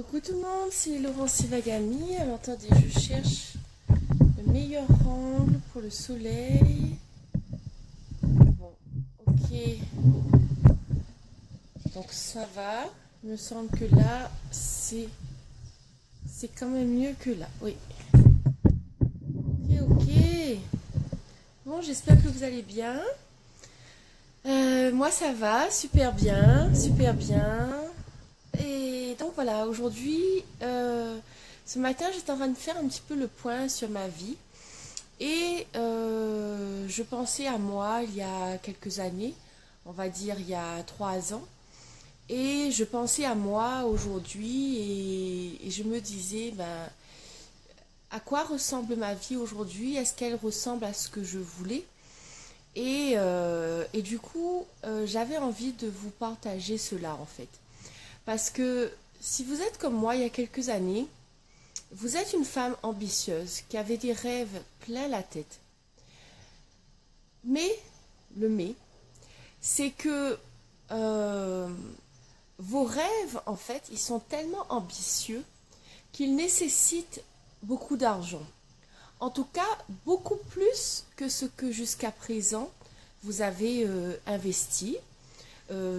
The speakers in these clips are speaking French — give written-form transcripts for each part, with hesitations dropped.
Coucou tout le monde, c'est Laurence Sivagami. Alors attendez, je cherche le meilleur angle pour le soleil. Bon, ok. Donc ça va. Il me semble que là, c'est quand même mieux que là. Oui. Ok, ok. Bon, j'espère que vous allez bien. Moi ça va, super bien, super bien. Et donc voilà, aujourd'hui, ce matin, j'étais en train de faire un petit peu le point sur ma vie. Et je pensais à moi il y a quelques années, on va dire il y a 3 ans. Et je pensais à moi aujourd'hui et je me disais, ben, à quoi ressemble ma vie aujourd'hui? Est-ce qu'elle ressemble à ce que je voulais? Et du coup, j'avais envie de vous partager cela en fait. Parce que si vous êtes comme moi il y a quelques années, vous êtes une femme ambitieuse qui avait des rêves plein la tête. Mais, c'est que euh, vos rêves, en fait, ils sont tellement ambitieux qu'ils nécessitent beaucoup d'argent. En tout cas, beaucoup plus que ce que jusqu'à présent vous avez investi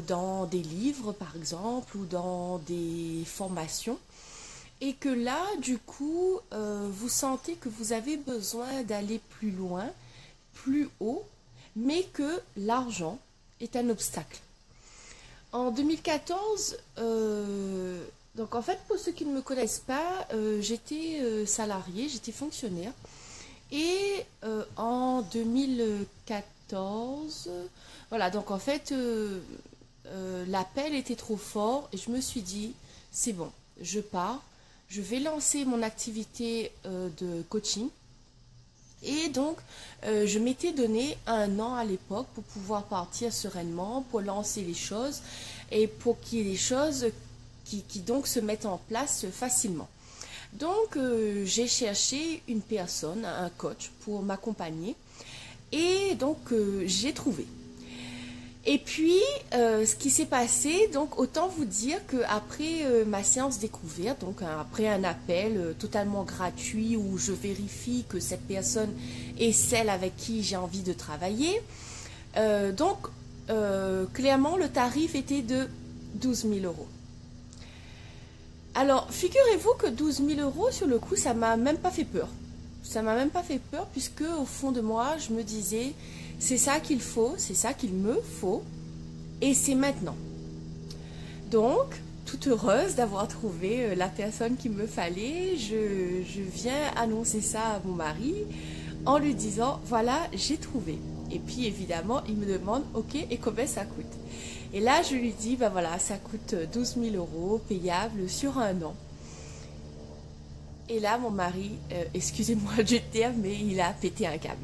dans des livres, par exemple, ou dans des formations. Et que là, du coup, vous sentez que vous avez besoin d'aller plus loin, plus haut, mais que l'argent est un obstacle. En 2014, donc en fait, pour ceux qui ne me connaissent pas, j'étais salariée, j'étais fonctionnaire. Et en 2014, voilà, donc en fait, l'appel était trop fort et je me suis dit, c'est bon, je pars, je vais lancer mon activité de coaching. Et donc, je m'étais donné 1 an à l'époque pour pouvoir partir sereinement, pour lancer les choses et pour qu'il y ait des choses qui donc se mettent en place facilement. Donc, j'ai cherché une personne, un coach, pour m'accompagner. Et donc, j'ai trouvé. Et puis, ce qui s'est passé, donc autant vous dire qu'après ma séance découverte, donc après un appel totalement gratuit où je vérifie que cette personne est celle avec qui j'ai envie de travailler, donc clairement le tarif était de 12 000 euros. Alors, figurez-vous que 12 000 euros sur le coup, ça m'a même pas fait peur. Ça m'a même pas fait peur puisque au fond de moi, je me disais, c'est ça qu'il faut, c'est ça qu'il me faut, et c'est maintenant. Donc, toute heureuse d'avoir trouvé la personne qu'il me fallait, je viens annoncer ça à mon mari en lui disant, voilà, j'ai trouvé. Et puis évidemment, il me demande, ok, et combien ça coûte? Et là, je lui dis, ben voilà, ça coûte 12 000 euros, payable sur 1 an. Et là, mon mari, excusez-moi du terme, mais il a pété un câble.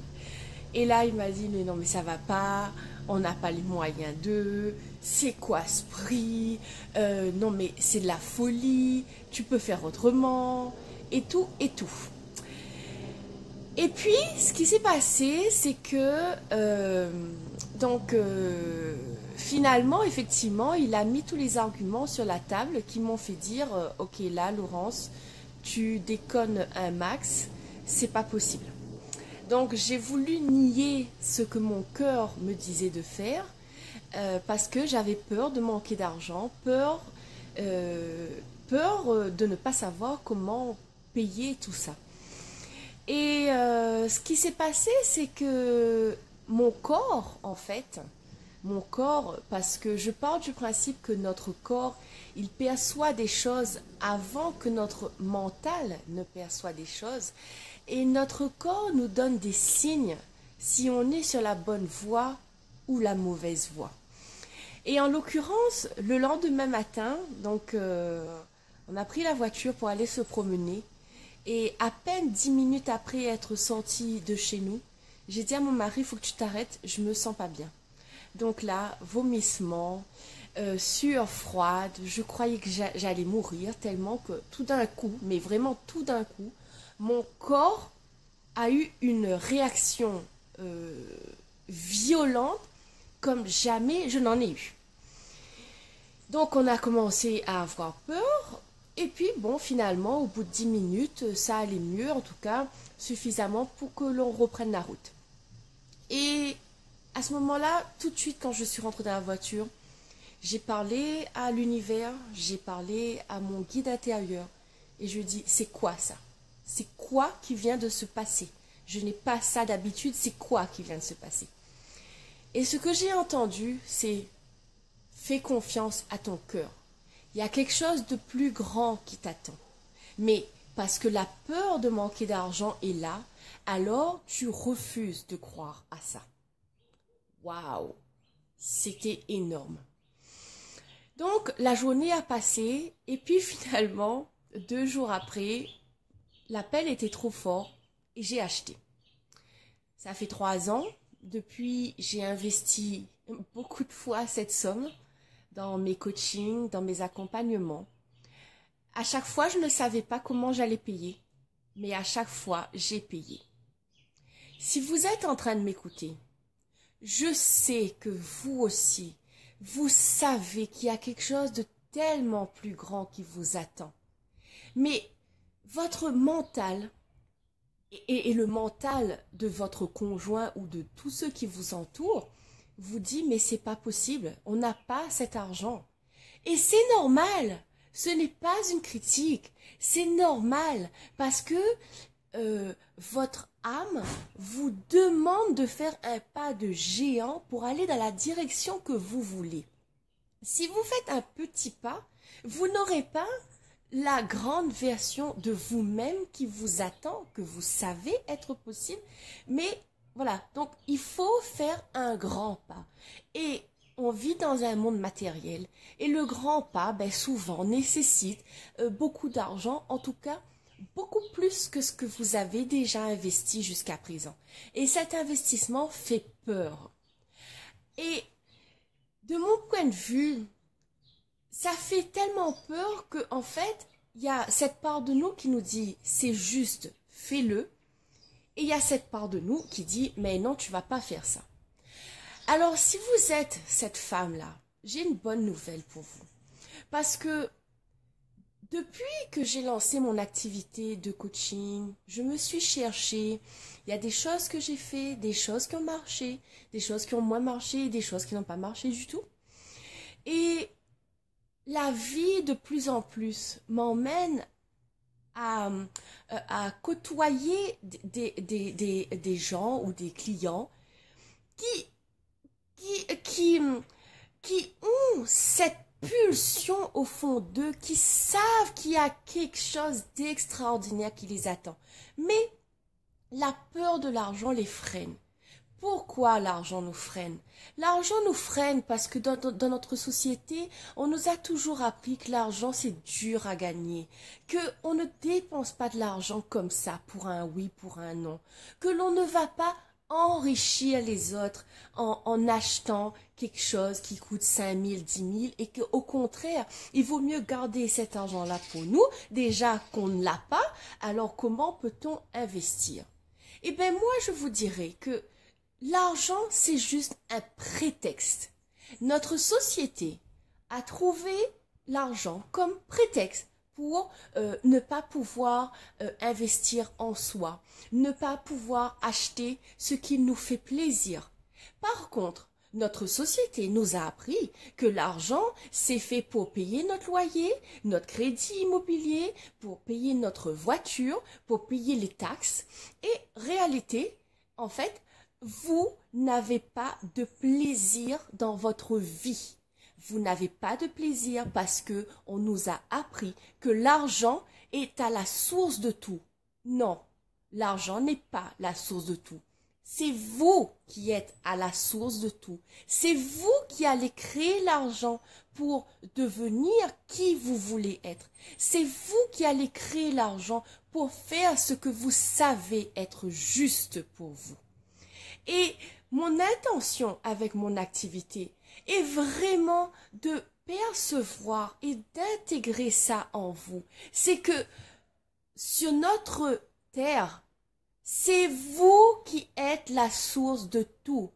Et là, il m'a dit, mais non, mais ça va pas, on n'a pas les moyens d'eux, c'est quoi ce prix? Non, mais c'est de la folie, tu peux faire autrement, et tout, et tout. Et puis, ce qui s'est passé, c'est que, donc, finalement, effectivement, il a mis tous les arguments sur la table qui m'ont fait dire, ok, là, Laurence, tu déconnes un max, c'est pas possible. Donc j'ai voulu nier ce que mon cœur me disait de faire parce que j'avais peur de manquer d'argent, peur de ne pas savoir comment payer tout ça. Et ce qui s'est passé, c'est que mon corps, en fait, mon corps, parce que je pars du principe que notre corps, il perçoit des choses avant que notre mental ne perçoit des choses. Et notre corps nous donne des signes si on est sur la bonne voie ou la mauvaise voie. Et en l'occurrence, le lendemain matin, donc on a pris la voiture pour aller se promener. Et à peine 10 minutes après être sorti de chez nous, j'ai dit à mon mari, il faut que tu t'arrêtes, je me sens pas bien. Donc là, vomissement, sueur froide, je croyais que j'allais mourir tellement que tout d'un coup, mais vraiment tout d'un coup, mon corps a eu une réaction violente comme jamais je n'en ai eu. Donc on a commencé à avoir peur Et puis, bon, finalement, au bout de 10 minutes, ça allait mieux, en tout cas, suffisamment pour que l'on reprenne la route. Et à ce moment-là, tout de suite, quand je suis rentrée dans la voiture, j'ai parlé à l'univers, j'ai parlé à mon guide intérieur. Et je lui ai dit, c'est quoi ça? C'est quoi qui vient de se passer? Je n'ai pas ça d'habitude, c'est quoi qui vient de se passer? Et ce que j'ai entendu, c'est, fais confiance à ton cœur. Il y a quelque chose de plus grand qui t'attend. Mais parce que la peur de manquer d'argent est là, alors tu refuses de croire à ça. Waouh! C'était énorme. Donc la journée a passé et puis finalement, 2 jours après, l'appel était trop fort et j'ai acheté. Ça fait 3 ans. Depuis, j'ai investi beaucoup de fois cette somme dans mes coachings, dans mes accompagnements. À chaque fois, je ne savais pas comment j'allais payer, mais à chaque fois, j'ai payé. Si vous êtes en train de m'écouter, je sais que vous aussi, vous savez qu'il y a quelque chose de tellement plus grand qui vous attend. Mais votre mental et le mental de votre conjoint ou de tous ceux qui vous entourent vous dit mais c'est pas possible, on n'a pas cet argent. Et c'est normal, ce n'est pas une critique, c'est normal parce que votre âme vous demande de faire un pas de géant pour aller dans la direction que vous voulez. Si vous faites un petit pas, vous n'aurez pas la grande version de vous-même qui vous attend, que vous savez être possible. Mais voilà, donc il faut faire un grand pas. Et on vit dans un monde matériel. Et le grand pas, ben, souvent, nécessite beaucoup d'argent, en tout cas, beaucoup plus que ce que vous avez déjà investi jusqu'à présent. Et cet investissement fait peur. Et de mon point de vue, ça fait tellement peur que en fait, il y a cette part de nous qui nous dit c'est juste, fais-le. Et il y a cette part de nous qui dit mais non, tu vas pas faire ça. Alors si vous êtes cette femme-là, j'ai une bonne nouvelle pour vous. Parce que depuis que j'ai lancé mon activité de coaching, je me suis cherchée. Il y a des choses que j'ai fait, des choses qui ont marché, des choses qui ont moins marché, des choses qui n'ont pas marché du tout. Et la vie de plus en plus m'emmène à côtoyer des gens ou des clients qui, qui, qui ont cette pulsion au fond d'eux, qui savent qu'il y a quelque chose d'extraordinaire qui les attend. Mais la peur de l'argent les freine. Pourquoi l'argent nous freine? L'argent nous freine parce que dans notre société, on nous a toujours appris que l'argent c'est dur à gagner, que on ne dépense pas de l'argent comme ça pour un oui, pour un non, que l'on ne va pas enrichir les autres en achetant quelque chose qui coûte 5 000, 10 000 et qu'au contraire, il vaut mieux garder cet argent-là pour nous, déjà qu'on ne l'a pas, alors comment peut-on investir? Eh bien moi je vous dirais que l'argent, c'est juste un prétexte. Notre société a trouvé l'argent comme prétexte pour ne pas pouvoir investir en soi, ne pas pouvoir acheter ce qui nous fait plaisir. Par contre, notre société nous a appris que l'argent, c'est fait pour payer notre loyer, notre crédit immobilier, pour payer notre voiture, pour payer les taxes. Et réalité, en fait, vous n'avez pas de plaisir dans votre vie. Vous n'avez pas de plaisir parce que on nous a appris que l'argent est à la source de tout. Non, l'argent n'est pas la source de tout. C'est vous qui êtes à la source de tout. C'est vous qui allez créer l'argent pour devenir qui vous voulez être. C'est vous qui allez créer l'argent pour faire ce que vous savez être juste pour vous. Et mon intention avec mon activité est vraiment de percevoir et d'intégrer ça en vous. C'est que sur notre terre, c'est vous qui êtes la source de tout.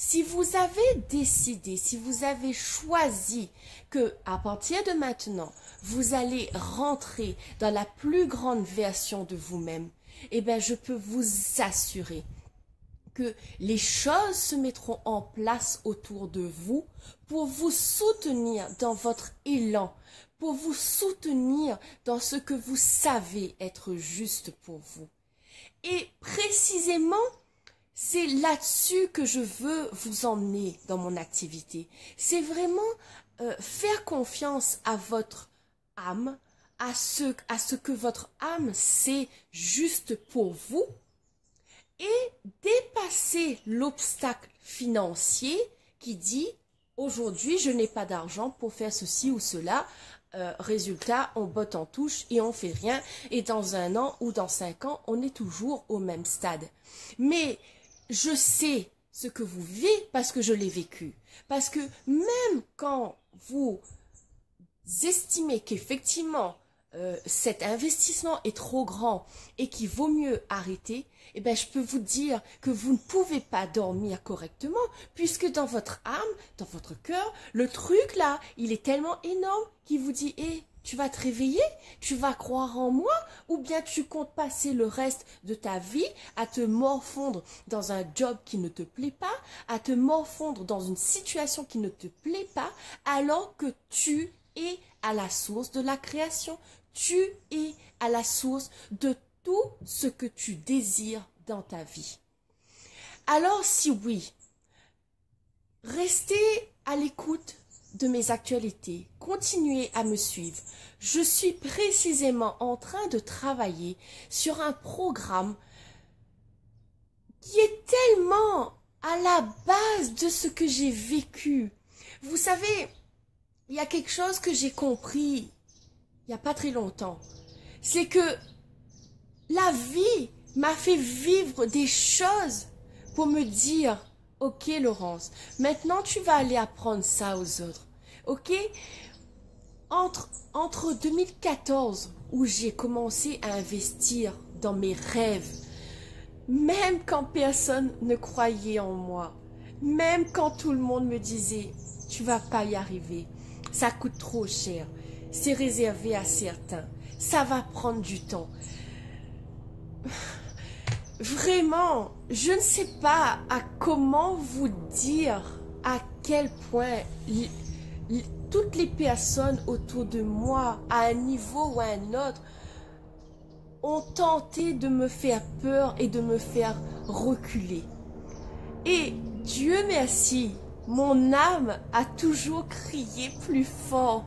Si vous avez décidé, si vous avez choisi que à partir de maintenant, vous allez rentrer dans la plus grande version de vous-même, eh bien, je peux vous assurer que les choses se mettront en place autour de vous pour vous soutenir dans votre élan, pour vous soutenir dans ce que vous savez être juste pour vous. Et précisément, c'est là-dessus que je veux vous emmener dans mon activité. C'est vraiment faire confiance à votre âme, à ce que votre âme sait juste pour vous, et dépasser l'obstacle financier qui dit aujourd'hui je n'ai pas d'argent pour faire ceci ou cela, résultat on botte en touche et on fait rien, et dans 1 an ou dans 5 ans on est toujours au même stade. Mais je sais ce que vous vivez parce que je l'ai vécu, parce que même quand vous estimez qu'effectivement cet investissement est trop grand et qu'il vaut mieux arrêter, eh bien, je peux vous dire que vous ne pouvez pas dormir correctement puisque dans votre âme, dans votre cœur, le truc là, il est tellement énorme qu'il vous dit tu vas te réveiller, tu vas croire en moi, ou bien tu comptes passer le reste de ta vie à te morfondre dans un job qui ne te plaît pas, à te morfondre dans une situation qui ne te plaît pas, alors que tu es à la source de la création. Tu es à la source de tout ce que tu désires dans ta vie. Alors si oui, restez à l'écoute de mes actualités, continuez à me suivre. Je suis précisément en train de travailler sur un programme qui est tellement à la base de ce que j'ai vécu. Vous savez, il y a quelque chose que j'ai compris il n'y a pas très longtemps. C'est que la vie m'a fait vivre des choses pour me dire, ok Laurence, maintenant tu vas aller apprendre ça aux autres. Ok? Entre 2014, où j'ai commencé à investir dans mes rêves, même quand personne ne croyait en moi, même quand tout le monde me disait, tu vas pas y arriver, ça coûte trop cher, c'est réservé à certains, ça va prendre du temps. Vraiment, je ne sais pas à comment vous dire à quel point toutes les personnes autour de moi, à un niveau ou à un autre, ont tenté de me faire peur et de me faire reculer. Et Dieu merci, mon âme a toujours crié plus fort.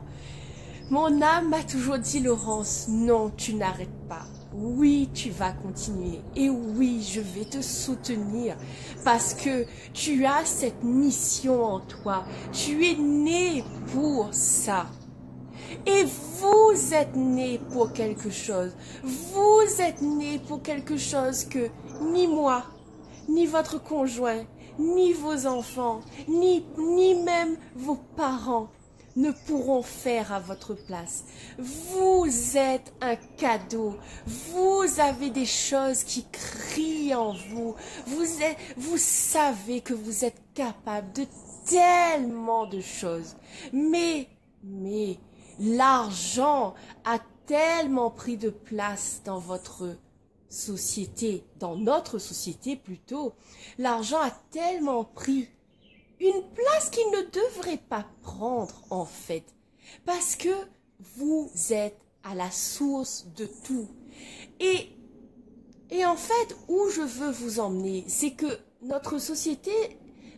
Mon âme m'a toujours dit, Laurence, non, tu n'arrêtes pas. Oui, tu vas continuer. Et oui, je vais te soutenir parce que tu as cette mission en toi. Tu es né pour ça. Et vous êtes né pour quelque chose. Vous êtes né pour quelque chose que ni moi, ni votre conjoint, ni vos enfants, ni même vos parents ne pourront faire à votre place. Vous êtes un cadeau. Vous avez des choses qui crient en vous. Vous savez que vous êtes capable de tellement de choses. Mais l'argent a tellement pris de place dans votre société, dans notre société plutôt. L'argent a tellement pris une place qu'il ne devrait pas prendre en fait, parce que vous êtes à la source de tout. Et en fait, où je veux vous emmener, c'est que notre société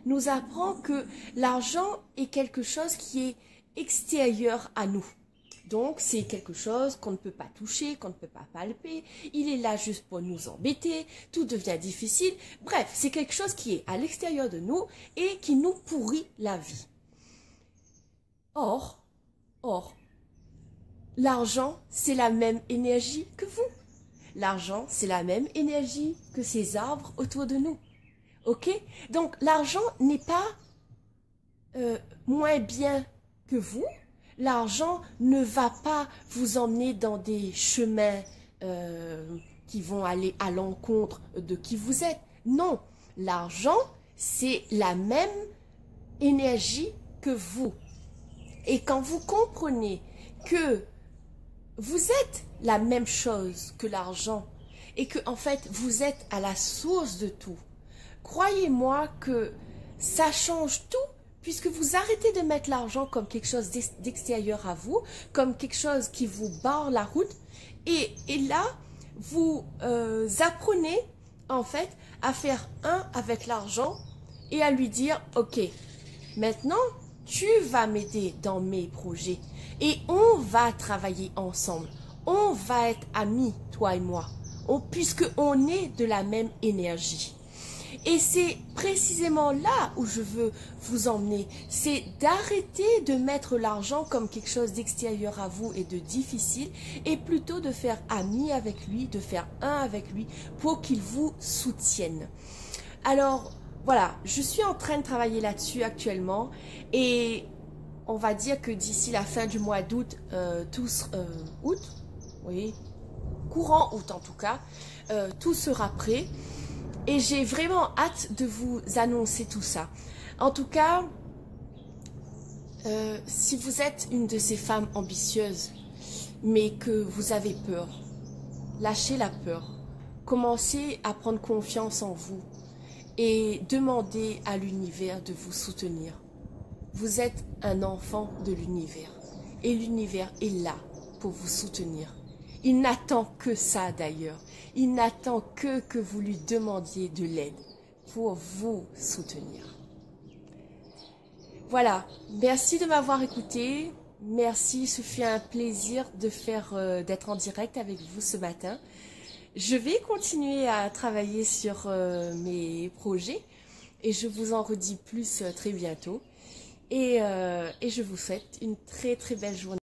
nous apprend que l'argent est quelque chose qui est extérieur à nous. Donc, c'est quelque chose qu'on ne peut pas toucher, qu'on ne peut pas palper. Il est là juste pour nous embêter. Tout devient difficile. Bref, c'est quelque chose qui est à l'extérieur de nous et qui nous pourrit la vie. Or, l'argent, c'est la même énergie que vous. L'argent, c'est la même énergie que ces arbres autour de nous. Ok? Donc, l'argent n'est pas moins bien que vous. L'argent ne va pas vous emmener dans des chemins qui vont aller à l'encontre de qui vous êtes. Non, l'argent, c'est la même énergie que vous. Et quand vous comprenez que vous êtes la même chose que l'argent et que en fait vous êtes à la source de tout, croyez-moi que ça change tout, puisque vous arrêtez de mettre l'argent comme quelque chose d'extérieur à vous, comme quelque chose qui vous barre la route, et là vous apprenez en fait à faire un avec l'argent et à lui dire ok, maintenant tu vas m'aider dans mes projets et on va travailler ensemble, on va être amis toi et moi, puisque on est de la même énergie. Et c'est précisément là où je veux vous emmener, c'est d'arrêter de mettre l'argent comme quelque chose d'extérieur à vous et de difficile, et plutôt de faire ami avec lui, de faire un avec lui pour qu'il vous soutienne. Alors voilà, je suis en train de travailler là-dessus actuellement, et on va dire que d'ici la fin du mois d'août, août, oui, courant août en tout cas, tout sera prêt. Et j'ai vraiment hâte de vous annoncer tout ça. En tout cas, si vous êtes une de ces femmes ambitieuses, mais que vous avez peur, lâchez la peur. Commencez à prendre confiance en vous et demandez à l'univers de vous soutenir. Vous êtes un enfant de l'univers et l'univers est là pour vous soutenir. Il n'attend que ça d'ailleurs. Il n'attend que vous lui demandiez de l'aide pour vous soutenir. Voilà, merci de m'avoir écouté. Merci, ce fut un plaisir d'être en direct avec vous ce matin. Je vais continuer à travailler sur mes projets et je vous en redis plus très bientôt. Et je vous souhaite une très très belle journée.